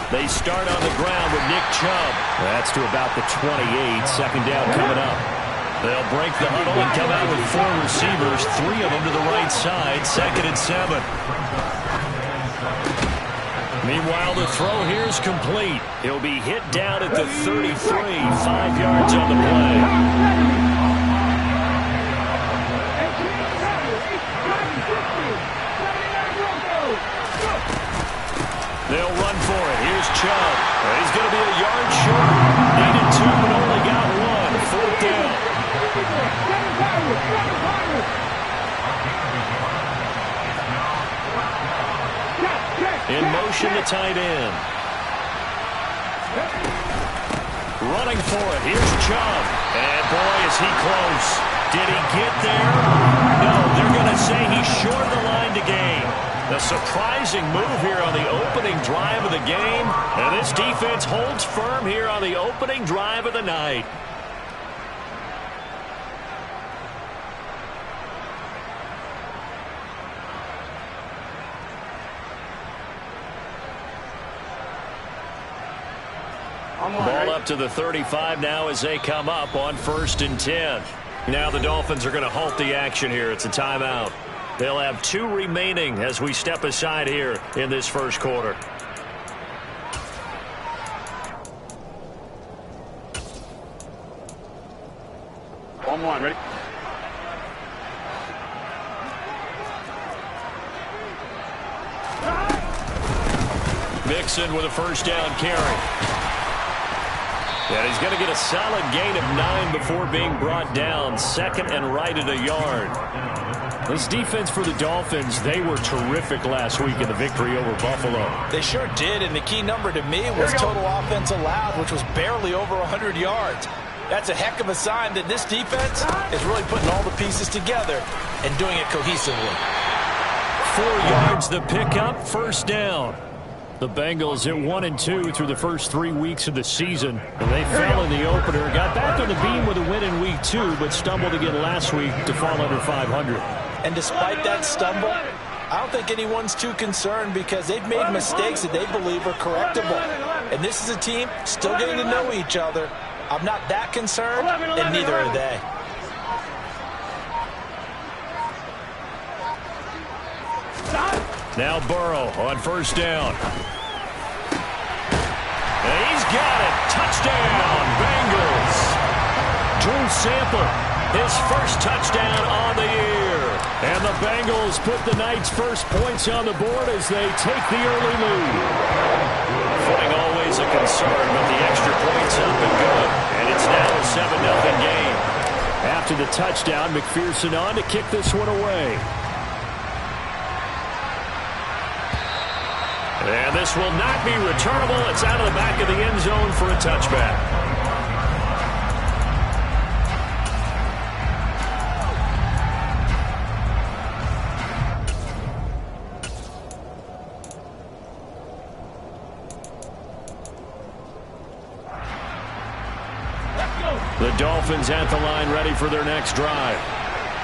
They start on the ground with Nick Chubb. That's to about the 28. Second down coming up. They'll break the huddle and come out with 4 receivers, 3 of them to the right side. 2nd and 7. Meanwhile, the throw here is complete. He'll be hit down at the 33, 5 yards on the play. They'll run for it. Here's Chubb. He's going to be a yard short. Needed 2, but only got 1. 4th down. In motion, the tight end. Running for it. Here's Chubb. And boy, is he close. Did he get there? No, they're going to say he's short of the line to gain. A surprising move here on the opening drive of the game. And this defense holds firm here on the opening drive of the night. Ball up to the 35 now as they come up on 1st and 10. Now the Dolphins are going to halt the action here. It's a timeout. They'll have 2 remaining as we step aside here in this first quarter. One more, ready? Mixon with a 1st down carry. And he's going to get a solid gain of 9 before being brought down. 2nd and right at a yard. This defense for the Dolphins, they were terrific last week in the victory over Buffalo. They sure did, and the key number to me was total offense allowed, which was barely over 100 yards. That's a heck of a sign that this defense is really putting all the pieces together and doing it cohesively. 4 yards the pickup, 1st down. The Bengals at 1-2 through the first 3 weeks of the season. And they fell in the opener, got back on the beam with a win in week 2, but stumbled again last week to fall under 500. And despite that stumble, I don't think anyone's too concerned because they've made mistakes that they believe are correctable. And this is a team still getting to know each other. I'm not that concerned, and neither are they. Now Burrow on 1st down. And he's got it. Touchdown, Bengals. Drew Sample, his 1st touchdown on the year. And the Bengals put the night's first points on the board as they take the early lead. Footing always a concern, but the extra points up and good. And it's now a 7-0 game. After the touchdown, McPherson on to kick this one away. And this will not be returnable. It's out of the back of the end zone for a touchback. The Dolphins at the line ready for their next drive.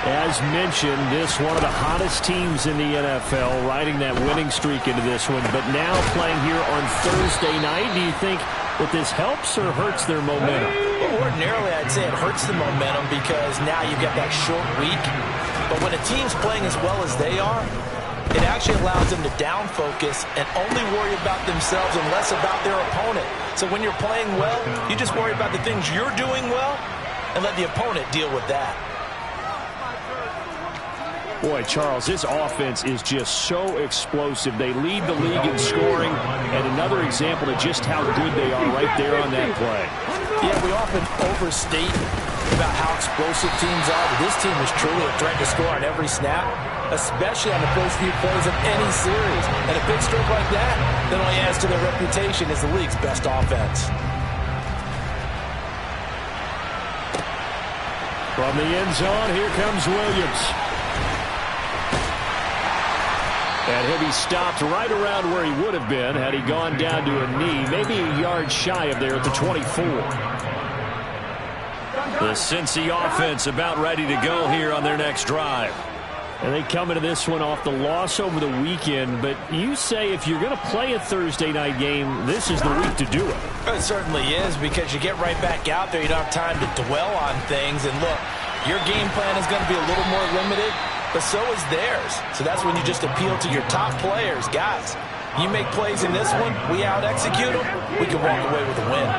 As mentioned, this one of the hottest teams in the NFL, riding that winning streak into this one, but now playing here on Thursday night. Do you think that this helps or hurts their momentum? Well, ordinarily, I'd say it hurts the momentum because now you've got that short week. But when a team's playing as well as they are, it actually allows them to down focus and only worry about themselves and less about their opponent. So when you're playing well, you just worry about the things you're doing well and let the opponent deal with that. Boy, Charles, this offense is just so explosive. They lead the league in scoring, and another example of just how good they are right there on that play. Yeah, we often overstate about how explosive teams are, but this team is truly a threat to score on every snap, especially on the first few plays of any series. And a big stroke like that only adds to their reputation as the league's best offense. From the end zone, here comes Williams. And he'll be stopped right around where he would have been had he gone down to a knee, maybe a yard shy of there at the 24. The Cincy offense about ready to go here on their next drive. And they come into this one off the loss over the weekend, but you say if you're going to play a Thursday night game, this is the week to do it. It certainly is, because you get right back out there. You don't have time to dwell on things. And look, your game plan is going to be a little more limited, but so is theirs. So that's when you just appeal to your top players. Guys, you make plays in this one, we out-execute them, we can walk away with a win.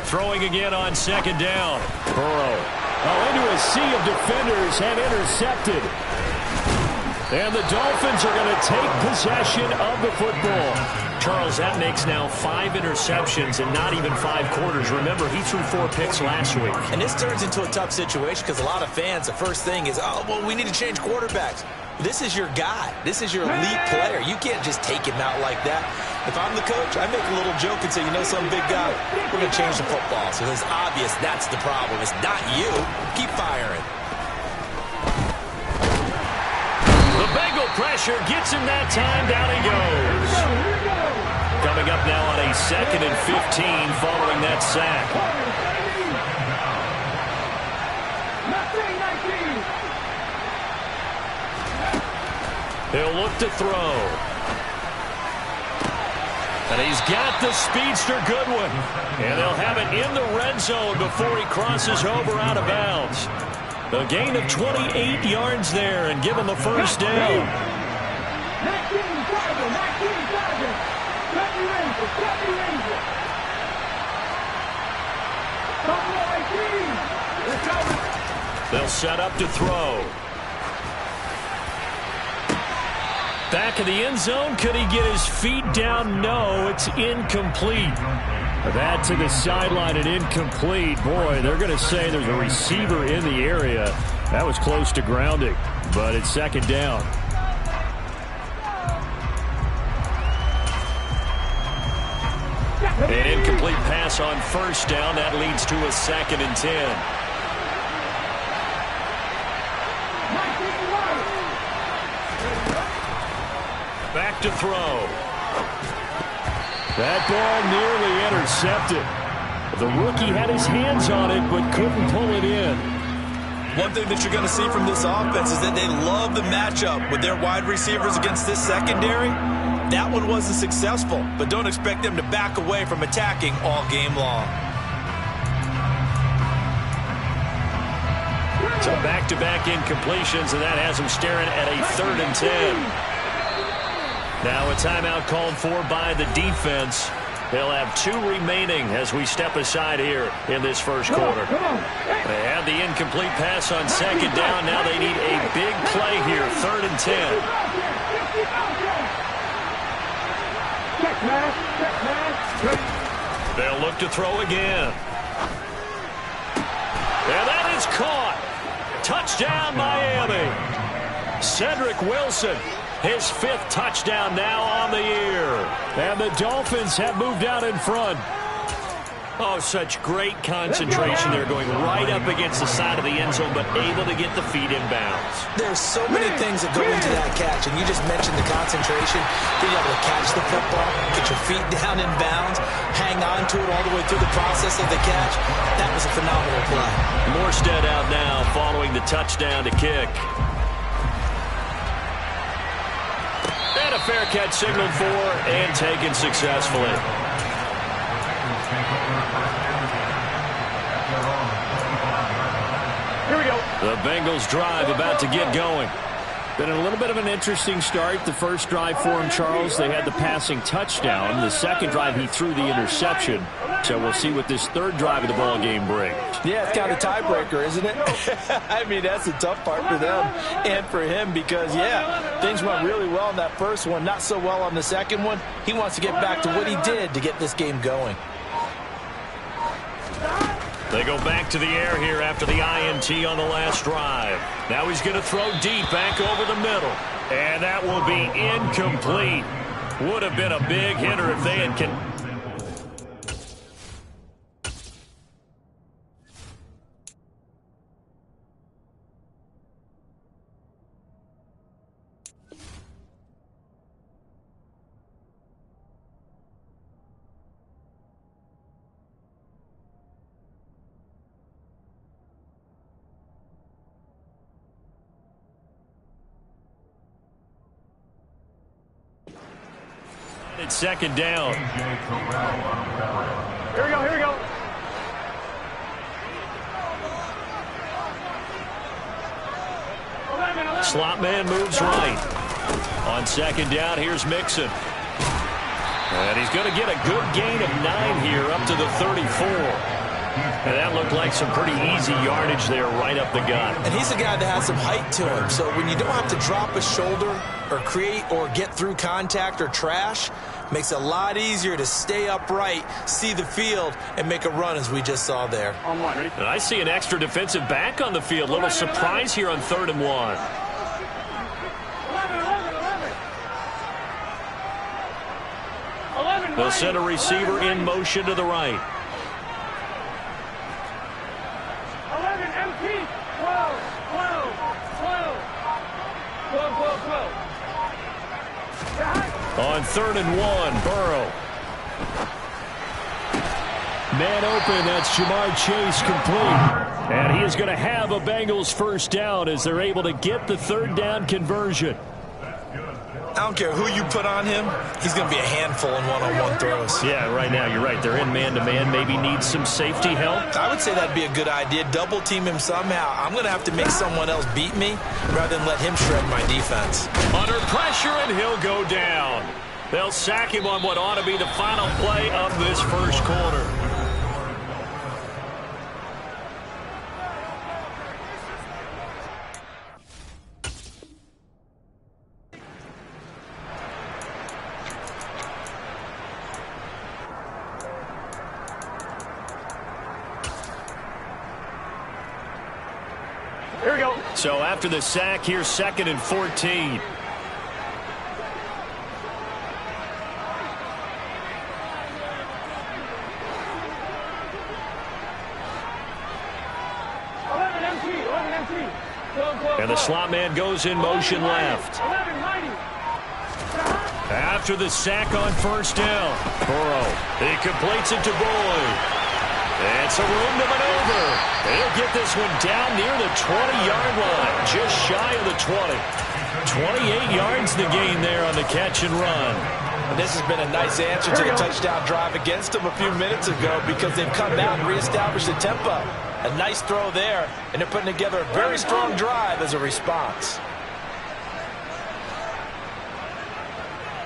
Throwing again on second down. Burrow into a sea of defenders and intercepted. And the Dolphins are going to take possession of the football. Charles, that makes now 5 interceptions in not even 5 quarters. Remember, he threw 4 picks last week. And this turns into a tough situation because a lot of fans, the first thing is, oh, well, we need to change quarterbacks. This is your guy. This is your elite player. You can't just take him out like that. If I'm the coach, I make a little joke and say, you know, some big guy, we're going to change the football. So it's obvious that's the problem. It's not you. Keep firing. The Bengal pressure gets him that time. Down he goes. Coming up now on a 2nd and 15 following that sack. He'll look to throw. And he's got the speedster Goodwin. And they'll have it in the red zone before he crosses over out of bounds. A gain of 28 yards there and give him a first down. They'll set up to throw. Back of the end zone. Could he get his feet down? No, it's incomplete. That to the sideline and incomplete. Boy, they're going to say there's a receiver in the area. That was close to grounding, but it's second down. An incomplete pass on first down. That leads to a 2nd and 10. Back to throw. That ball nearly intercepted. The rookie had his hands on it but couldn't pull it in. One thing that you're going to see from this offense is that they love the matchup with their wide receivers against this secondary. That one wasn't successful, but don't expect them to back away from attacking all game long. So back-to-back incompletions, and that has them staring at a 3rd and 10. Now a timeout called for by the defense. They'll have 2 remaining as we step aside here in this first quarter. They had the incomplete pass on second down. Now they need a big play here, 3rd and 10. They'll look to throw again. And that is caught. Touchdown, Miami. Cedric Wilson. His 5th touchdown now on the year. And the Dolphins have moved out in front. Oh, such great concentration. They're going right up against the side of the end zone, but able to get the feet in bounds. There's so many things that go into that catch, and you just mentioned the concentration. Being able to catch the football, get your feet down in bounds, hang on to it all the way through the process of the catch. That was a phenomenal play. Morstead out now following the touchdown to kick. And a fair catch signaled for and taken successfully. Here we go. The Bengals drive about to get going. Been a little bit of an interesting start. The first drive for him, Charles, they had the passing touchdown. The second drive, he threw the interception. So we'll see what this 3rd drive of the ball game brings. Yeah, it's kind of a tiebreaker, isn't it? I mean, that's the tough part for them and for him because, yeah, things went really well in that first one, not so well on the second one. He wants to get back to what he did to get this game going. They go back to the air here after the INT on the last drive. Now he's going to throw deep back over the middle. And that will be incomplete. Would have been a big hitter if they had... It's second down. Here we go, here we go. Slot man moves right. On second down, here's Mixon. And he's going to get a good gain of 9 here up to the 34. And that looked like some pretty easy yardage there right up the gut. And he's a guy that has some height to him. So when you don't have to drop a shoulder or create or get through contact or trash, makes it a lot easier to stay upright, see the field, and make a run as we just saw there. On one, ready? And I see an extra defensive back on the field. Little surprise here on 3rd and 1. They'll send a receiver in motion to the right. 11, MT, 12, 12, 12, 12, 12, 12. On 3rd and 1, Burrow. Man open, that's Jamar Chase complete. And he is going to have a Bengals first down as they're able to get the 3rd down conversion. I don't care who you put on him, he's going to be a handful in one-on-one throws. Yeah, right now, you're right. They're in man-to-man, maybe needs some safety help. I would say that'd be a good idea. Double team him somehow. I'm going to have to make someone else beat me rather than let him shred my defense. Under pressure, and he'll go down. They'll sack him on what ought to be the final play of this first quarter. Here we go. So after the sack, here's 2nd and 14. And the slot man goes in motion left. After the sack on 1st down, Burrow, he completes it to Boyd. It's a room to maneuver. He'll get this one down near the 20-yard line, just shy of the 20. 28 yards the gain there on the catch and run. And this has been a nice answer to the touchdown drive against them a few minutes ago because they've come out and reestablished the tempo. A nice throw there, and they're putting together a very strong drive as a response.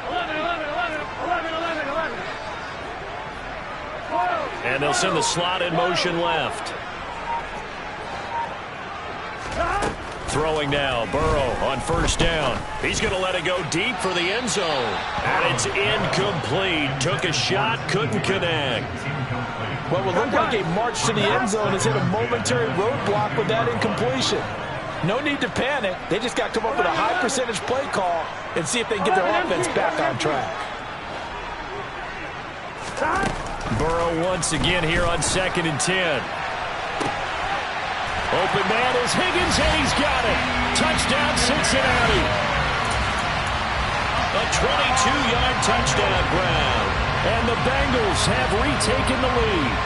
11. And they'll send the slot in motion left. Throwing now, Burrow on 1st down. He's going to let it go deep for the end zone. And it's incomplete. Took a shot, couldn't connect. Well, it looked like a march to the end zone has hit a momentary roadblock with that incompletion. No need to panic. They just got to come up with a high percentage play call and see if they can get their offense back on track. Burrow once again here on 2nd and 10. Open man is Higgins, and he's got it. Touchdown, Cincinnati. A 22-yard touchdown Brown. And the Bengals have retaken the lead.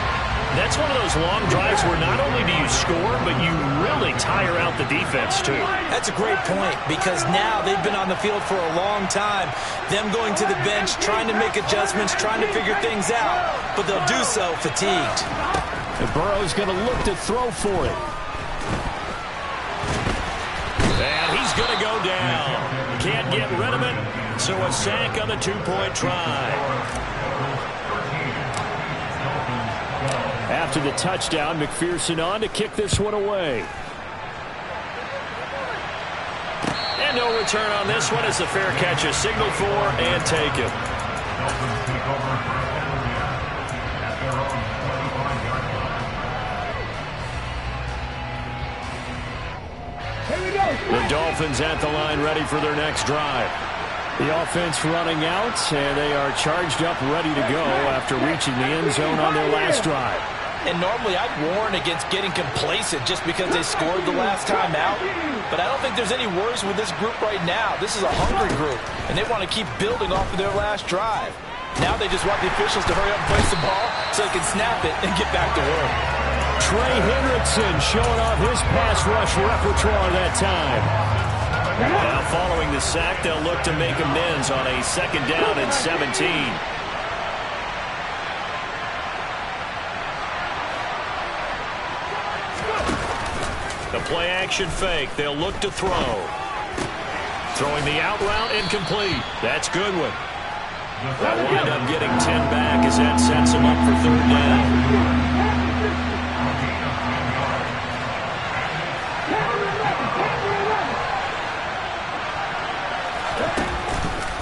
That's one of those long drives where not only do you score, but you really tire out the defense, too. That's a great point because now they've been on the field for a long time. Them going to the bench, trying to make adjustments, trying to figure things out, but they'll do so fatigued. And Burrow's going to look to throw for it. And he's going to go down. Can't get rid of it, so a sack on the 2-point try. After the touchdown, McPherson on to kick this one away. And no return on this one as the fair catch is signaled for and taken. The Dolphins at the line ready for their next drive. The offense running out, and they are charged up ready to go after reaching the end zone on their last drive. And normally I'd warn against getting complacent just because they scored the last time out. But I don't think there's any worries with this group right now. This is a hungry group, and they want to keep building off of their last drive. Now they just want the officials to hurry up and place the ball so they can snap it and get back to work. Trey Hendrickson showing off his pass rush repertoire that time. Now following the sack, they'll look to make amends on a 2nd down and 17. The play action fake. They'll look to throw. Throwing the out route incomplete. That's Goodwin. They'll wind up getting 10 back as that sets them up for 3rd down.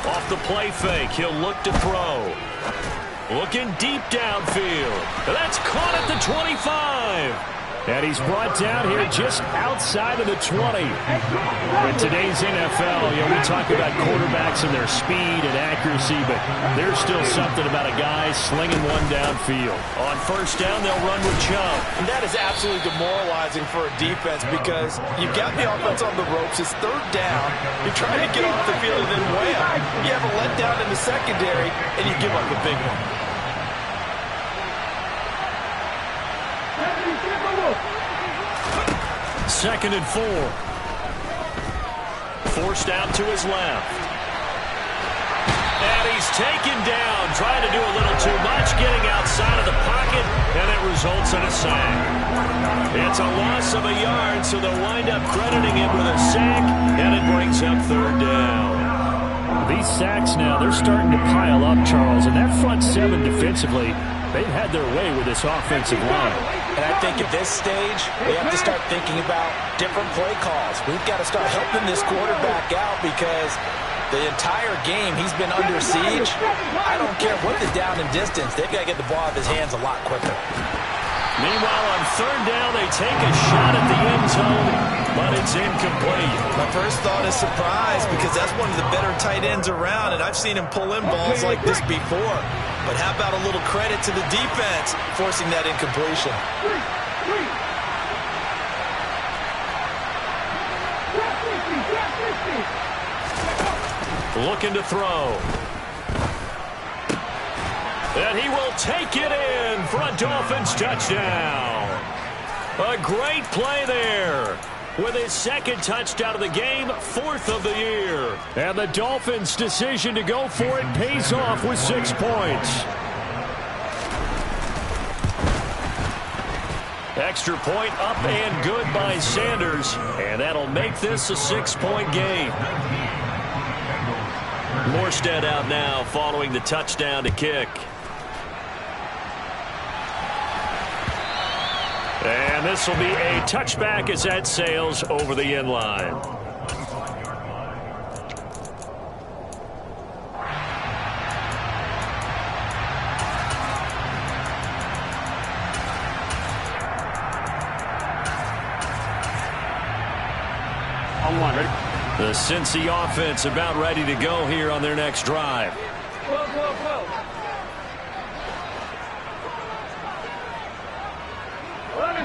Off the play fake, he'll look to throw. Looking deep downfield. That's caught at the 25. And he's brought down here just outside of the 20. In today's NFL, we talk about quarterbacks and their speed and accuracy, but there's still something about a guy slinging one downfield. On 1st down, they'll run with Chubb. And that is absolutely demoralizing for a defense because you've got the offense on the ropes. It's 3rd down. You're trying to get off the field and then wham. You have a letdown in the secondary, and you give up a big one. Second and 4. Forced out to his left. And he's taken down, trying to do a little too much, getting outside of the pocket, and it results in a sack. It's a loss of a yard, so they'll wind up crediting him with a sack, and it brings up 3rd down. These sacks now, they're starting to pile up, Charles, and that front 7 defensively, they've had their way with this offensive line. And I think at this stage, we have to start thinking about different play calls. We've got to start helping this quarterback out because the entire game he's been under siege. I don't care what the down and distance. They've got to get the ball out of his hands a lot quicker. Meanwhile, on 3rd down, they take a shot at the end zone, but it's incomplete. My first thought is surprise because that's one of the better tight ends around, and I've seen him pull in balls like this before. But how about a little credit to the defense forcing that incompletion? Looking to throw. And he will take it in for a Dolphins touchdown. A great play there. With his 2nd touchdown of the game, 4th of the year. And the Dolphins' decision to go for it pays off with 6 points. Extra point up and good by Sanders. And that'll make this a 6-point game. Morstead out now following the touchdown to kick. And this will be a touchback as that sails over the end line. The Cincy offense about ready to go here on their next drive.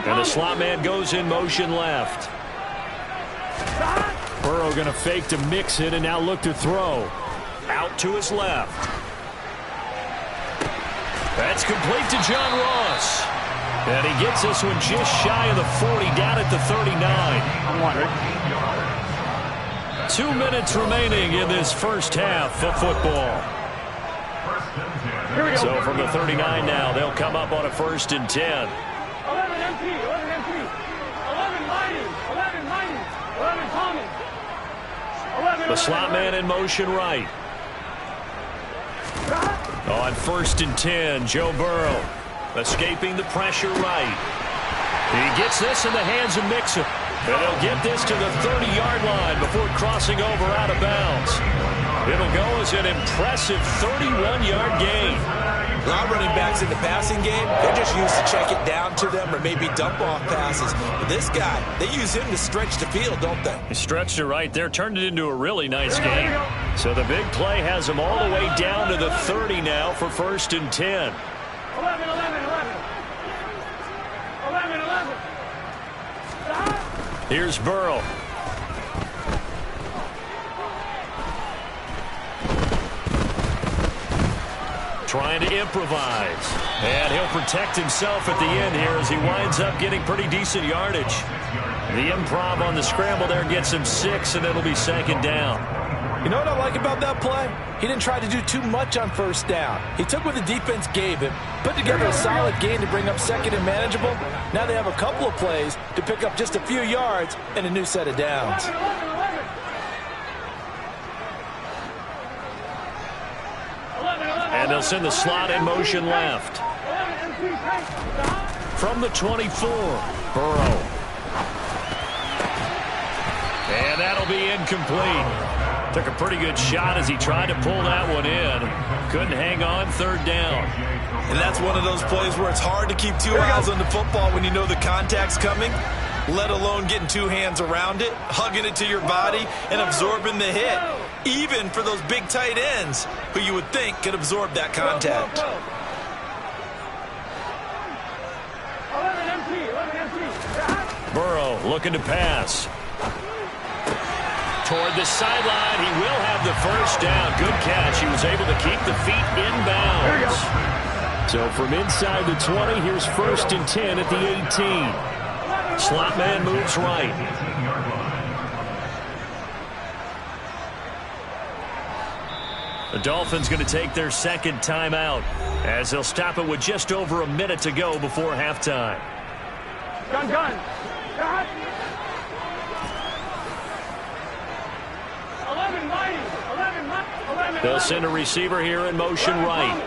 And the slot man goes in motion left. Burrow going to fake to mix it and now look to throw. Out to his left. That's complete to John Ross. And he gets this one just shy of the 40, down at the 39. 2 minutes remaining in this first half of football. So from the 39 now, they'll come up on a 1st and 10. 11 MP, 11 MP, 11 Mining, 11 Mining, 11 Common, 11. The slot man in motion right. On 1st and 10, Joe Burrow escaping the pressure right. He gets this in the hands of Mixon. And he'll get this to the 30-yard line before crossing over out of bounds. It'll go as an impressive 31-yard gain. A lot of running backs in the passing game, they're just used to check it down to them or maybe dump-off passes. But this guy, they use him to stretch the field, don't they? He stretched it right there, turned it into a really nice game. So the big play has him all the way down to the 30 now for 1st and 10. 11, 11, 11. 11, 11. Here's Burrow. Trying to improvise. And he'll protect himself at the end here as he winds up getting pretty decent yardage. The improv on the scramble there gets him 6, and it'll be second down. You know what I like about that play? He didn't try to do too much on first down. He took what the defense gave him, put together a solid gain to bring up second and manageable. Now they have a couple of plays to pick up just a few yards and a new set of downs. And they'll send the slot in motion left. From the 24, Burrow. And that'll be incomplete. Took a pretty good shot as he tried to pull that one in. Couldn't hang on, third down. And that's one of those plays where it's hard to keep two eyes on the football when you know the contact's coming, let alone getting two hands around it, hugging it to your body, and absorbing the hit, even for those big tight ends who you would think could absorb that contact. Burrow looking to pass. Toward the sideline, he will have the first down. Good catch. He was able to keep the feet inbounds. So from inside the 20, here's 1st and 10 at the 18. Slot man moves right. The Dolphins going to take their second timeout as they'll stop it with just over a minute to go before halftime. Gun. They'll send a receiver here in motion right.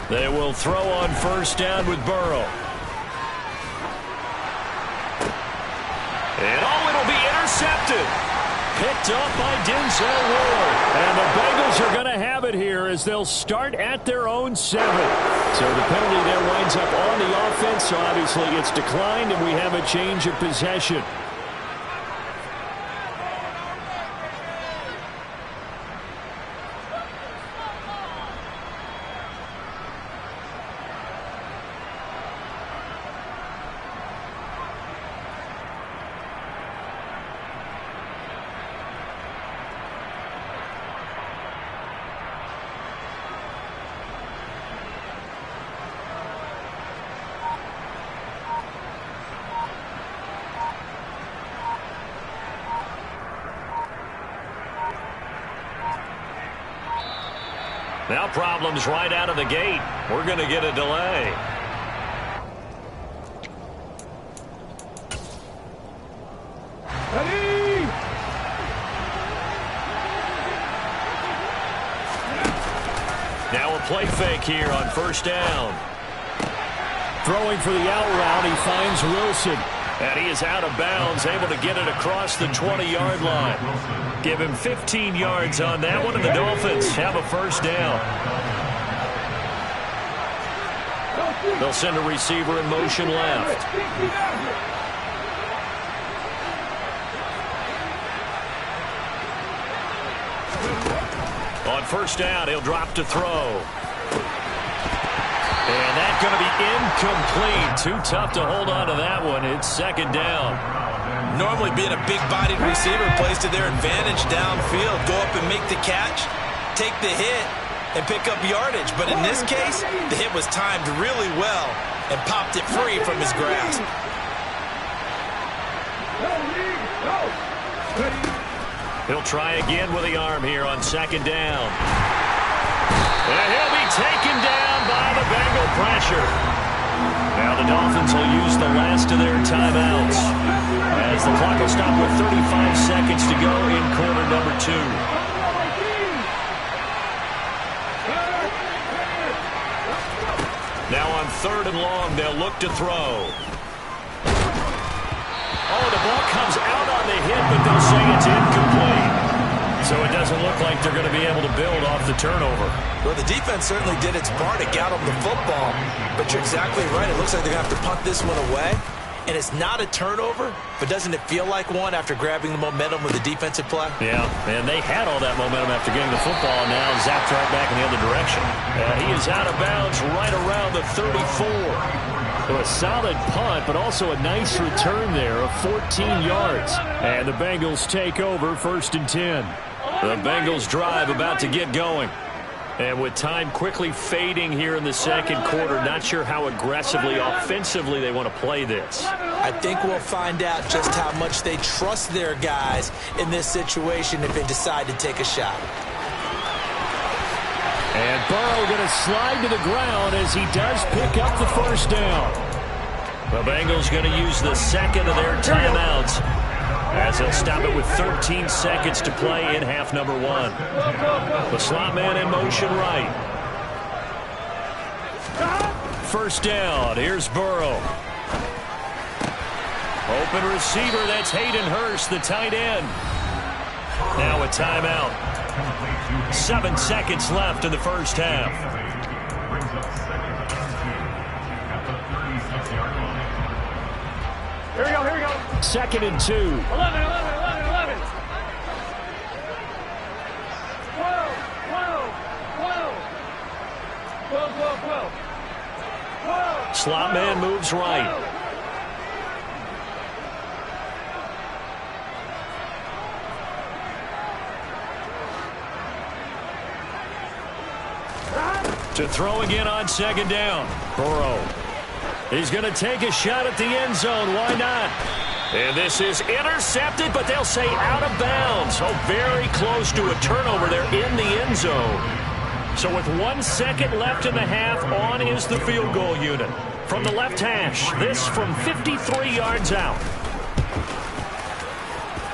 They will throw on first down with Burrow. And it'll be intercepted. Picked up by Denzel Ward. And the Bengals are going to have it here as they'll start at their own 7. So the penalty there winds up on the offense. So obviously it's declined and we have a change of possession. Now problems right out of the gate. We're going to get a delay. Ready? Now a play fake here on first down. Throwing for the out route, he finds Wilson. And he is out of bounds, able to get it across the 20-yard line. Give him 15 yards on that one, and the Dolphins have a first down. They'll send a receiver in motion left. On first down, he'll drop to throw. And that's going to be incomplete. Too tough to hold on to that one. It's second down. Normally being a big-bodied receiver plays to their advantage downfield. Go up and make the catch, take the hit, and pick up yardage. But in this case, the hit was timed really well and popped it free from his grasp. He'll try again with the arm here on second down. And he'll be taken down by the Bengal pressure. Now the Dolphins will use the last of their timeouts as the clock will stop with 35 seconds to go in quarter number 2. Now on 3rd and long, they'll look to throw. Oh, the ball comes out on the hit, but they'll say it's incomplete. So it doesn't look like they're going to be able to build off the turnover. Well, the defense certainly did its part to get them the football. But you're exactly right. It looks like they're going to have to punt this one away. And it's not a turnover, but doesn't it feel like one after grabbing the momentum with the defensive play? Yeah, and they had all that momentum after getting the football, and now zapped right back in the other direction. And he is out of bounds right around the 34. So a solid punt, but also a nice return there of 14 yards. And the Bengals take over 1st and 10. The Bengals drive about to get going. And with time quickly fading here in the second quarter, not sure how aggressively, offensively they want to play this. I think we'll find out just how much they trust their guys in this situation if they decide to take a shot. And Burrow going to slide to the ground as he does pick up the first down. The Bengals going to use the second of their timeouts as they'll stop it with 13 seconds to play in half number one. The slot man in motion right. First down. Here's Burrow. Open receiver. That's Hayden Hurst, the tight end. Now a timeout. 7 seconds left in the first half. Here we go, here we go. 2nd and 2. 11, 11, 11, 11. 12, 12, 12. 12, 12, 12. 12. Slot man moves right. To throw again on second down. Burrow. He's going to take a shot at the end zone. Why not? And this is intercepted, but they'll say out of bounds. Oh, very close to a turnover there in the end zone. So with 1 second left in the half, on is the field goal unit. From the left hash, this from 53 yards out.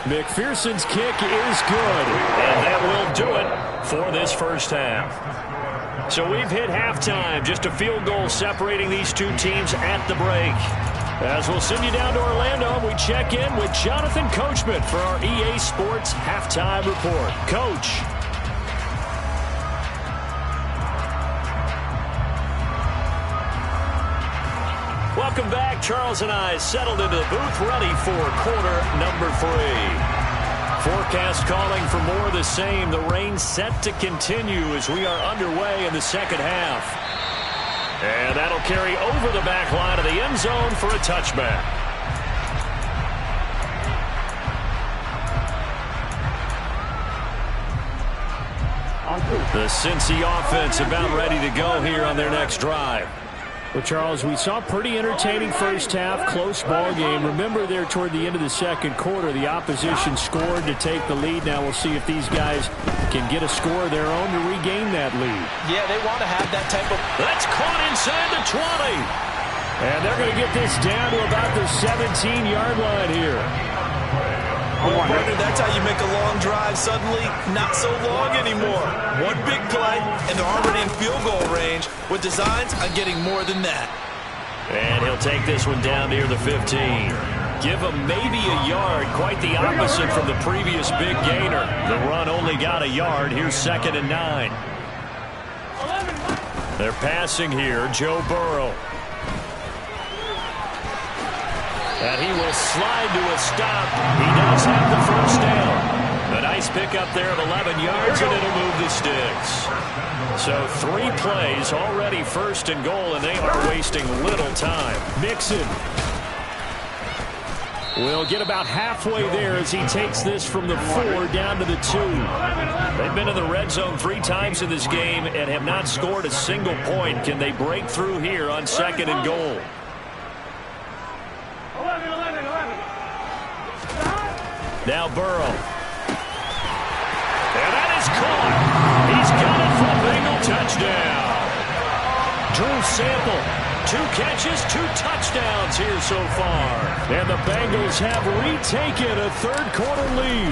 McPherson's kick is good, and that will do it for this first half. So we've hit halftime, just a field goal separating these two teams at the break. As we'll send you down to Orlando, we check in with Jonathan Coachman for our EA Sports Halftime Report. Coach. Welcome back. Charles and I settled into the booth ready for quarter number 3. Forecast calling for more of the same. The rain set to continue as we are underway in the second half. And that'll carry over the back line of the end zone for a touchback. The Cincy offense about ready to go here on their next drive. Well, Charles, we saw a pretty entertaining first half, close ball game. Remember there toward the end of the second quarter, the opposition scored to take the lead. Now we'll see if these guys can get a score of their own to regain that lead. Yeah, they want to have that type of... That's caught inside the 20. And they're going to get this down to about the 17-yard line here. Well, partner, that's how you make a long drive suddenly not so long anymore. One big play, and they're already in field goal range with designs on getting more than that. And he'll take this one down near the 15. Give him maybe a yard, quite the opposite from the previous big gainer. The run only got a yard. Here's 2nd and 9. They're passing here, Joe Burrow. And he will slide to a stop. He does have the first down. A nice pickup there of 11 yards, and it'll move the sticks. So 3 plays already 1st and goal, and they are wasting little time. Mixon will get about halfway there as he takes this from the 4 down to the 2. They've been in the red zone 3 times in this game and have not scored a single point. Can they break through here on 2nd and goal? Now Burrow. And that is caught. He's got it for a Bengal touchdown. Drew Sample, 2 catches, 2 touchdowns here so far. And the Bengals have retaken a third-quarter lead.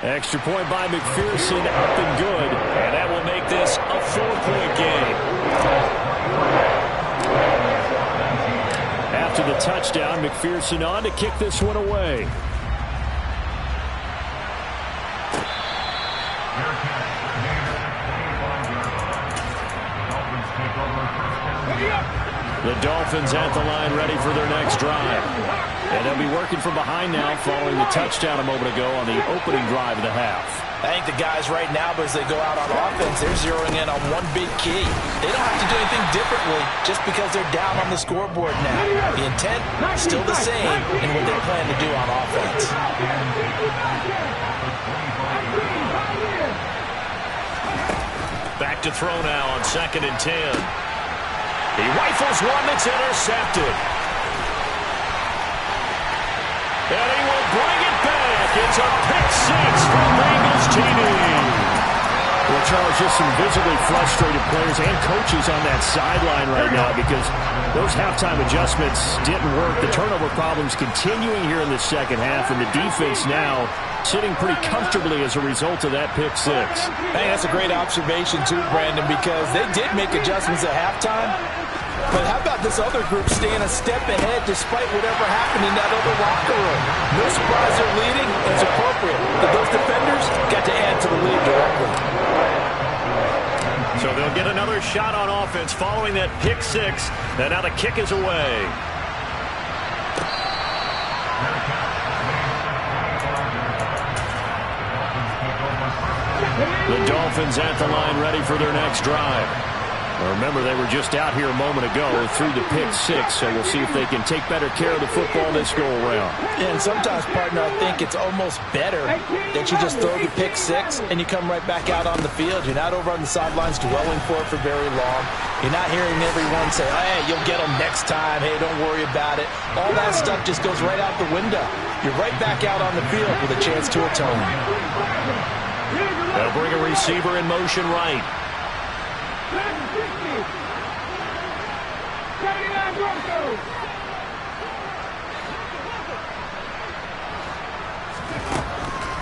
Extra point by McPherson, up and good. And that will make this a 4-point game. After the touchdown, McPherson on to kick this one away. The Dolphins at the line ready for their next drive. And they'll be working from behind now following the touchdown a moment ago on the opening drive of the half. I think the guys right now, as they go out on offense, they're zeroing in on one big key. They don't have to do anything differently just because they're down on the scoreboard now. The intent is still the same in what they plan to do on offense. to throw now on 2nd and 10. He rifles one that's intercepted. And he will bring it back. It's a pick six from Bengals TD. Well, Charles, just some visibly frustrated players and coaches on that sideline right now because those halftime adjustments didn't work. The turnover problems continuing here in the second half, and the defense now sitting pretty comfortably as a result of that pick six. Hey, that's a great observation too, Brandon, because they did make adjustments at halftime. But how about this other group staying a step ahead despite whatever happened in that other locker room? No surprise they're leading. It's appropriate that those defenders got to add to the lead directly. So they'll get another shot on offense following that pick six. And now the kick is away. The Dolphins at the line ready for their next drive. Remember, they were just out here a moment ago through the pick six, so we'll see if they can take better care of the football this go-around. Yeah, and sometimes, partner, I think it's almost better that you just throw the pick six and you come right back out on the field. You're not over on the sidelines dwelling for it for very long. You're not hearing everyone say, hey, you'll get them next time. Hey, don't worry about it. All that stuff just goes right out the window. You're right back out on the field with a chance to atone. They'll bring a receiver in motion right.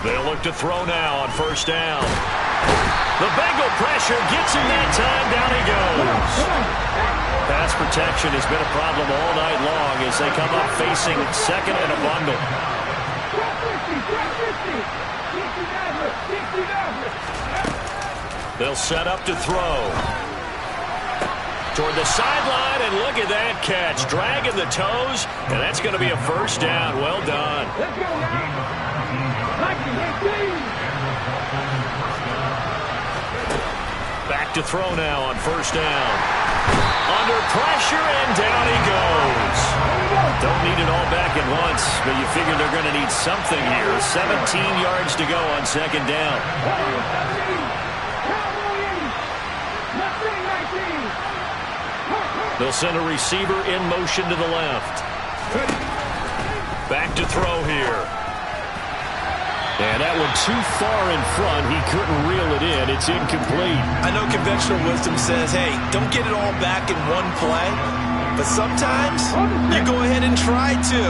They'll look to throw now on 1st down. The Bengal pressure gets him that time. Down he goes. Pass protection has been a problem all night long as they come up facing 2nd and a bundle. They'll set up to throw. Toward the sideline, and look at that catch. Dragging the toes, and that's going to be a 1st down. Well done. Back to throw now on 1st down. Under pressure, and down he goes. Don't need it all back at once, but you figure they're going to need something here. 17 yards to go on 2nd down. They'll send a receiver in motion to the left. Back to throw here. And that one too far in front. He couldn't reel it in. It's incomplete. I know conventional wisdom says, hey, don't get it all back in one play. But sometimes you go ahead and try to.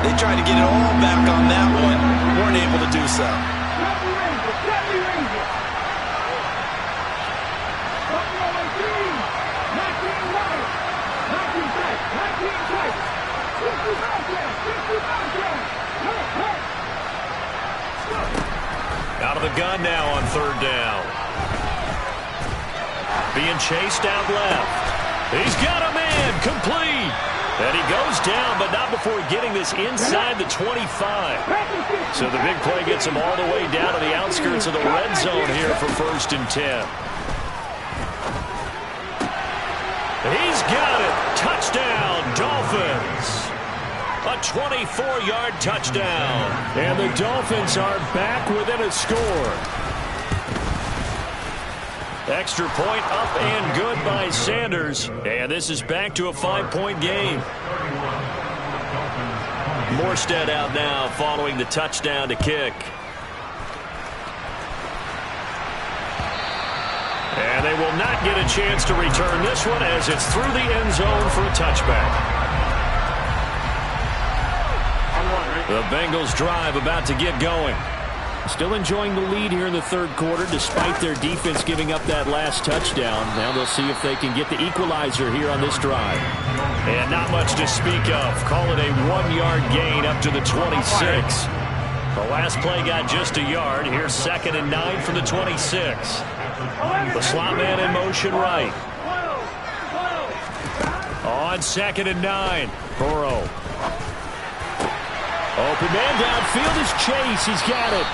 They tried to get it all back on that one. Weren't able to do so. Out of the gun now on 3rd down. Being chased out left. He's got a man, complete. And he goes down, but not before getting this inside the 25. So the big play gets him all the way down to the outskirts of the red zone here for 1st and 10. He's got it. Touchdown, Dolphins. A 24-yard touchdown. And the Dolphins are back within a score. Extra point up and good by Sanders. And this is back to a 5-point game. Morstead out now following the touchdown to kick. And they will not get a chance to return this one as it's through the end zone for a touchback. The Bengals drive about to get going. Still enjoying the lead here in the 3rd quarter despite their defense giving up that last touchdown. Now they'll see if they can get the equalizer here on this drive. And not much to speak of. Call it a 1-yard gain up to the 26. The last play got just a yard. Here's 2nd and 9 from the 26. The slot man in motion right. On 2nd and 9. Burrow. Open man downfield is Chase. He's got it.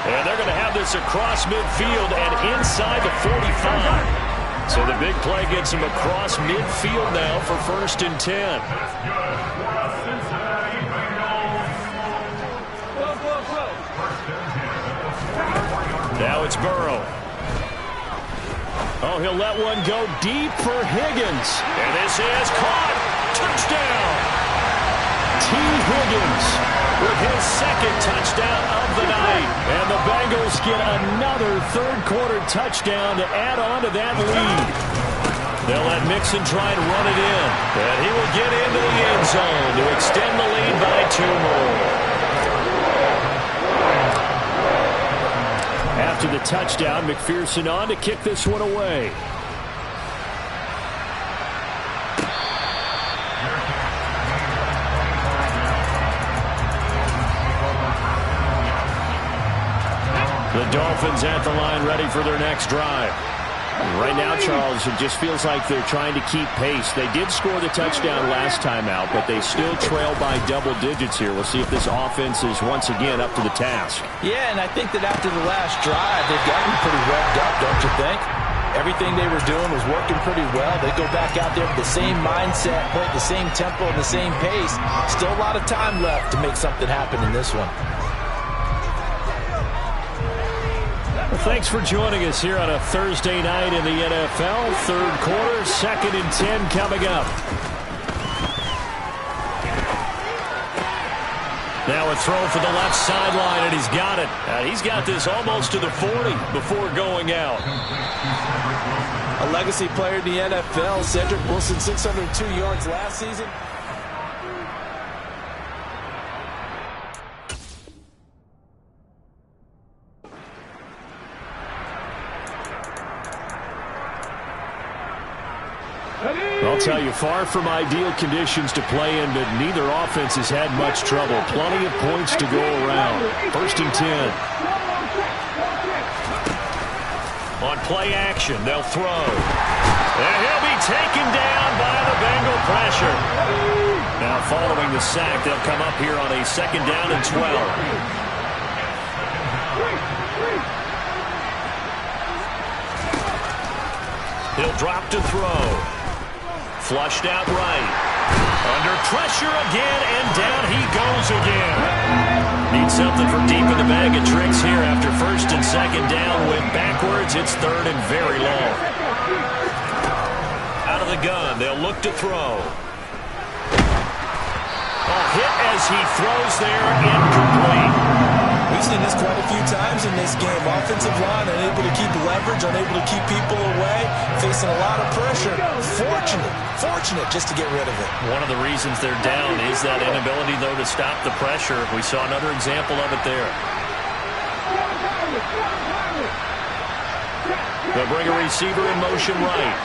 And they're going to have this across midfield and inside the 45. So the big play gets him across midfield now for 1st and 10. Now it's Burrow. Oh, he'll let one go deep for Higgins. And this is caught. Touchdown. T. Higgins with his second touchdown of the night. And the Bengals get another third-quarter touchdown to add on to that lead. They'll let Mixon try to run it in. And he will get into the end zone to extend the lead by 2 more. After the touchdown, McPherson on to kick this one away. The Dolphins at the line ready for their next drive. Right now, Charles, it just feels like they're trying to keep pace. They did score the touchdown last time out, but they still trail by double digits here. We'll see if this offense is once again up to the task. Yeah, and I think that after the last drive, they've gotten pretty revved up, don't you think? Everything they were doing was working pretty well. They go back out there with the same mindset, play at the same tempo and the same pace. Still a lot of time left to make something happen in this one. Well, thanks for joining us here on a Thursday night in the NFL. Third quarter, 2nd and 10 coming up. Now a throw for the left sideline, and he's got it. He's got this almost to the 40 before going out. A legacy player in the NFL, Cedric Wilson, 602 yards last season. I'll tell you, far from ideal conditions to play in, but neither offense has had much trouble. Plenty of points to go around. 1st and 10. On play action, they'll throw. And he'll be taken down by the Bengal pressure. Now following the sack, they'll come up here on a 2nd down and 12. He'll drop to throw. Flushed out right. Under pressure again, and down he goes again. Needs something from deep in the bag of tricks here after 1st and 2nd down. Went backwards. It's 3rd and very long. Out of the gun. They'll look to throw. Hit as he throws there. Incomplete. We've seen this quite a few times in this game. Offensive line unable to keep leverage, unable to keep people away, facing a lot of pressure. Fortunate just to get rid of it. One of the reasons they're down is that inability, though, to stop the pressure. We saw another example of it there. They'll bring a receiver in motion right.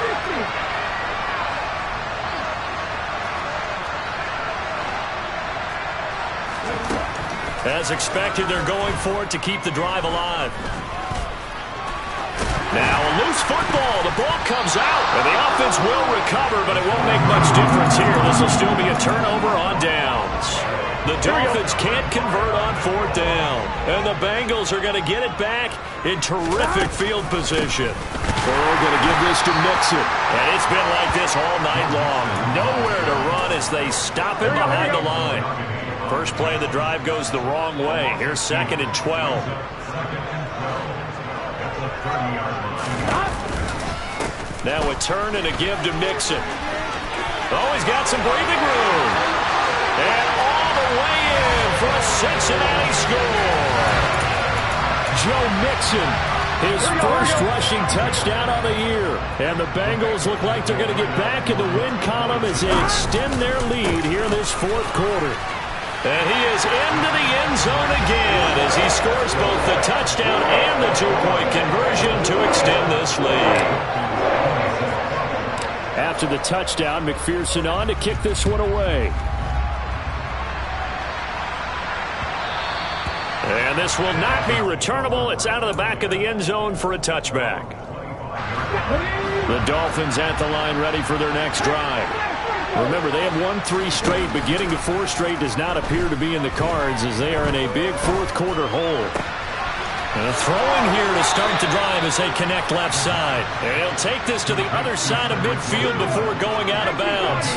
As expected, they're going for it to keep the drive alive. Now a loose football. The ball comes out. And the offense will recover, but it won't make much difference here. This will still be a turnover on downs. The Dolphins can't convert on 4th down. And the Bengals are going to get it back in terrific field position. They're going to give this to Mixon. And it's been like this all night long. Nowhere to run as they stop him behind the line. First play of the drive goes the wrong way. Here's 2nd and 12. Now a turn and a give to Mixon. Oh, he's got some breathing room. And all the way in for a Cincinnati score. Joe Mixon, his first rushing touchdown of the year. And the Bengals look like they're going to get back in the win column as they extend their lead here in this 4th quarter. And he is into the end zone again as he scores both the touchdown and the 2-point conversion to extend this lead. After the touchdown, McPherson on to kick this one away. And this will not be returnable. It's out of the back of the end zone for a touchback. The Dolphins at the line ready for their next drive. Remember, they have won 3 straight, but getting to 4 straight does not appear to be in the cards as they are in a big 4th quarter hole. And throwing here to start the drive as they connect left side. And he'll take this to the other side of midfield before going out of bounds.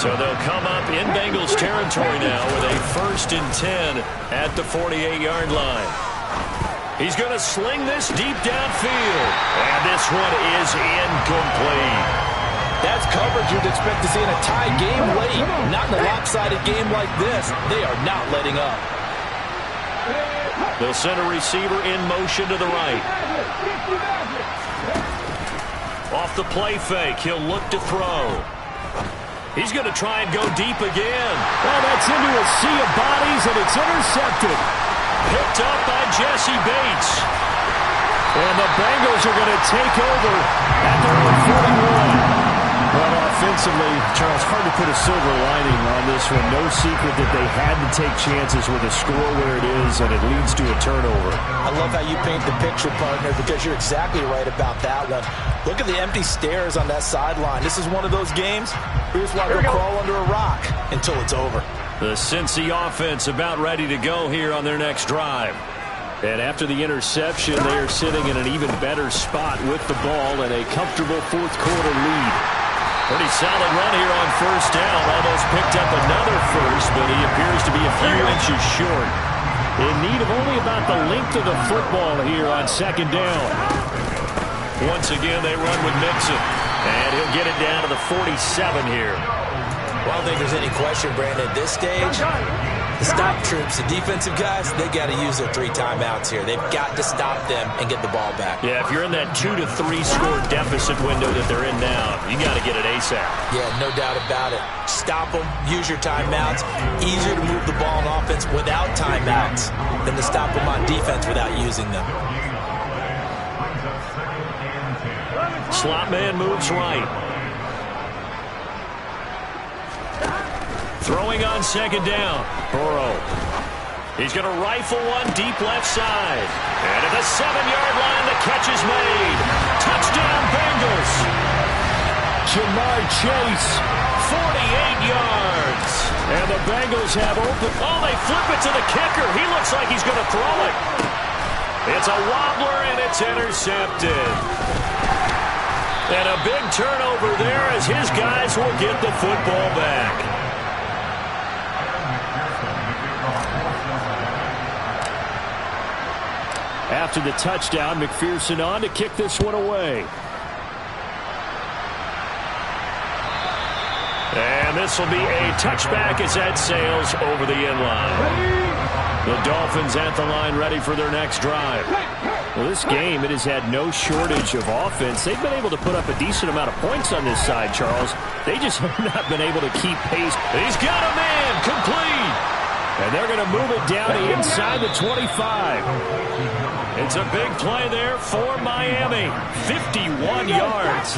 So they'll come up in Bengals territory now with a 1st and 10 at the 48-yard line. He's going to sling this deep downfield. And this one is incomplete. That's coverage you'd expect to see in a tie game late. Not in a lopsided game like this. They are not letting up. They'll send a receiver in motion to the right. Off the play fake, he'll look to throw. He's going to try and go deep again. Well, that's into a sea of bodies, and it's intercepted. Picked up by Jesse Bates. And the Bengals are going to take over at their own 41. Well, offensively, Charles, hard to put a silver lining on this one. No secret that they had to take chances with a score where it is, and it leads to a turnover. I love how you paint the picture, partner, because you're exactly right about that one. Look at the empty stairs on that sideline. This is one of those games where you just want to go crawl under a rock until it's over. The Cincy offense about ready to go here on their next drive. And after the interception, they are sitting in an even better spot with the ball and a comfortable fourth quarter lead. Pretty solid run here on first down. Almost picked up another first, but he appears to be a few inches short. In need of only about the length of the football here on second down. Once again, they run with Mixon. And he'll get it down to the 47 here. Well, I don't think there's any question, Brandon, at this stage, the stop troops, the defensive guys, they got to use their 3 timeouts here. They've got to stop them and get the ball back. Yeah, if you're in that 2 to 3 score deficit window that they're in now, you got to get it ASAP. Yeah, no doubt about it. Stop them, use your timeouts. Easier to move the ball on offense without timeouts than to stop them on defense without using them. Slot man moves right. Throwing on second down. Burrow. He's going to rifle one deep left side. And at the 7-yard line, the catch is made. Touchdown, Bengals. Jamar Chase. 48 yards. And the Bengals have open. Oh, they flip it to the kicker. He looks like he's going to throw it. It's a wobbler, and it's intercepted. And a big turnover there as his guys will get the football back. After the touchdown, McPherson on to kick this one away. And this will be a touchback as that sails over the end line. The Dolphins at the line ready for their next drive. Well, this game, it has had no shortage of offense. They've been able to put up a decent amount of points on this side, Charles. They just have not been able to keep pace. He's got a man, complete. And they're going to move it down to inside the 25. It's a big play there for Miami. 51 yards.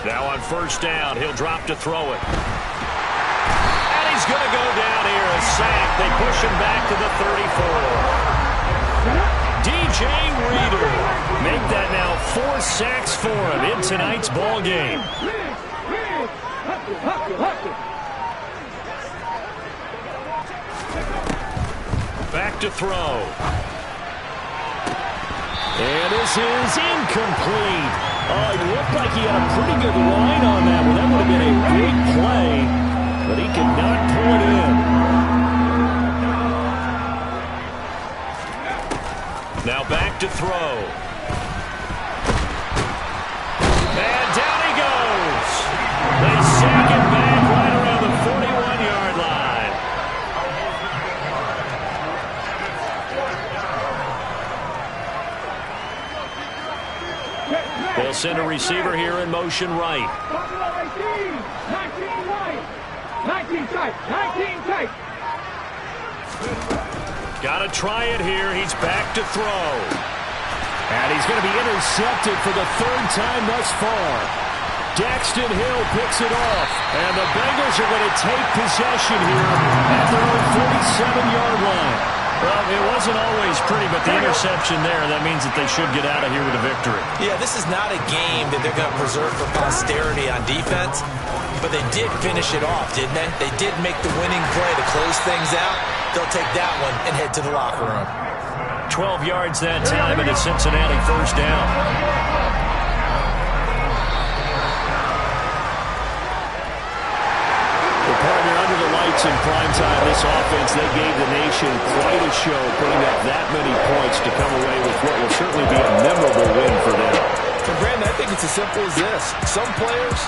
Now on first down, he'll drop to throw it. And he's going to go down here, a sack. They push him back to the 34. DJ Reader make that now 4 sacks for him in tonight's ball game. Back to throw. And this is incomplete. Oh, it looked like he had a pretty good line on that one. That would have been a big play, but he could not pull it in. Now back to throw. And down he goes. They sack it back right around the 41-yard line. They'll send a receiver here in motion right. 19 tight. Got to try it here. He's back to throw. And he's going to be intercepted for the 3rd time thus far. Daxton Hill picks it off. And the Bengals are going to take possession here at their own 47-yard line. Well, it wasn't always pretty, but the interception there, that means that they should get out of here with a victory. Yeah, this is not a game that they're going to preserve for posterity on defense, but they did finish it off, didn't they? They did make the winning play to close things out. They'll take that one and head to the locker room. 12 yards that time, and a Cincinnati first down. in prime time, this offense, they gave the nation quite a show, putting up that many points to come away with what will certainly be a memorable win for them. And Brandon, I think it's as simple as this. Some players